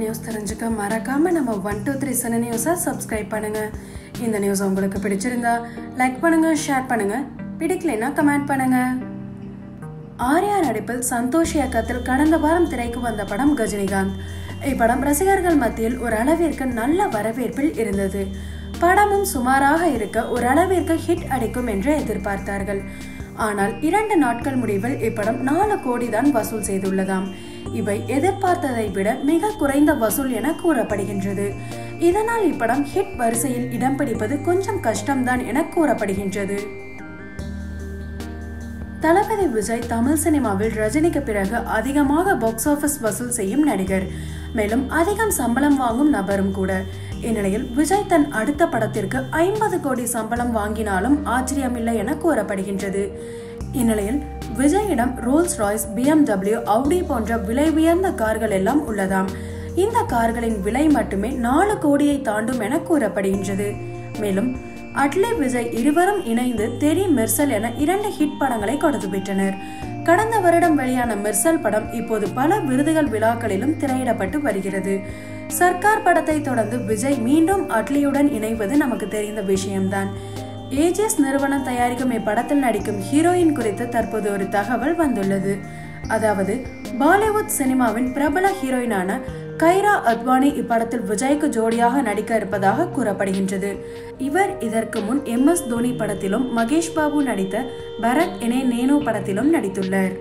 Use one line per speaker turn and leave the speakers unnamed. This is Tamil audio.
நியூஸ் தெரிஞ்சுக்க மறக்காம நம்ம 123 சன நியூஸை சப்ஸ்கிரைப் பண்ணுங்க. இந்த நியூஸ் உங்களுக்கு பிடிச்சிருந்தா லைக் பண்ணுங்க, ஷேர் பண்ணுங்க, பிடிக்கலைன்னா கமெண்ட் பண்ணுங்க. ஆர்யா நடிப்பில் சந்தோஷ் இயக்கத்தில் கடந்த வாரம் திரைக்கு வந்த படம் கஜினிகாந்த். இப்படம் ரசிகர்கள் மத்தியில் ஒரு அளவிற்கு நல்ல வரவேற்பில் இருந்தது. படமும் சுமாராக இருக்க ஒரு அளவிற்கு ஹிட் அடிக்கும் என்று எதிர்பார்த்தார்கள். ஆனால் 2 நாட்கள் முடிவில் இப்படம் 4 கோடி தான் வசூல் செய்துள்ளதாம். இவை எதிர்பார்த்ததை விட மிக குறைந்த வசூல் என கூறப்படுகின்றது. இதனால் இப்படம் ஹிட் வரிசையில் இடம் பிடிப்பது கொஞ்சம் கஷ்டம்தான் என கூறப்படுகின்றது. தளபதி விஜய் தமிழ் சினிமாவில் ரஜினிக்கு பிறகு அதிகமாக பாக்ஸ் ஆபீஸ் வசூல் செய்யும் நடிகர், மேலும் அதிகம் சம்பளம் வாங்கும் நபரும் கூட. இந்நிலையில் விஜய் தன் அடுத்த படத்திற்கு 50 கோடி சம்பளம் வாங்கினாலும் ஆச்சரியமில்லை என கூறப்படுகின்றது. இந்நிலையில் விஜயிடம் ரோல்ஸ் ராய்ஸ், BMW, Audi போன்ற விலை உயர்ந்த கார்கள் எல்லாம் உள்ளதாம். இந்த கார்களின் விலை மட்டுமே 4 கோடியை தாண்டும் என கூறப்படுகின்றது. மேலும் அட்லி, விஜய் இருவரும் இணைந்து தெரி, மெர்சல் என 2 ஹிட் படங்களை கொடுத்து விட்டனர். கடந்த வருடம் வெளியான மெர்சல் படம் இப்போது பல விருதுகள் விழாக்களிலும் திரையிடப்பட்டு வருகிறது. சர்க்கார் படத்தை தொடர்ந்து விஜய் மீண்டும் அட்லியுடன் இணைவது நமக்கு தெரிந்த விஷயம்தான். ஏஜிஎஸ் நிறுவனம் தயாரிக்கும் இப்படத்தில் நடிக்கும் ஹீரோயின் குறித்து தற்போது ஒரு தகவல் வந்துள்ளது. அதாவது பாலிவுட் சினிமாவின் பிரபல ஹீரோயினான கைரா அத்வானி இப்படத்தில் விஜய்க்கு ஜோடியாக நடிக்க இருப்பதாக கூறப்படுகின்றது. இவர் இதற்கு முன் MS தோனி படத்திலும் மகேஷ் பாபு நடித்த பரத் இணை நேனு படத்திலும் நடித்துள்ளார்.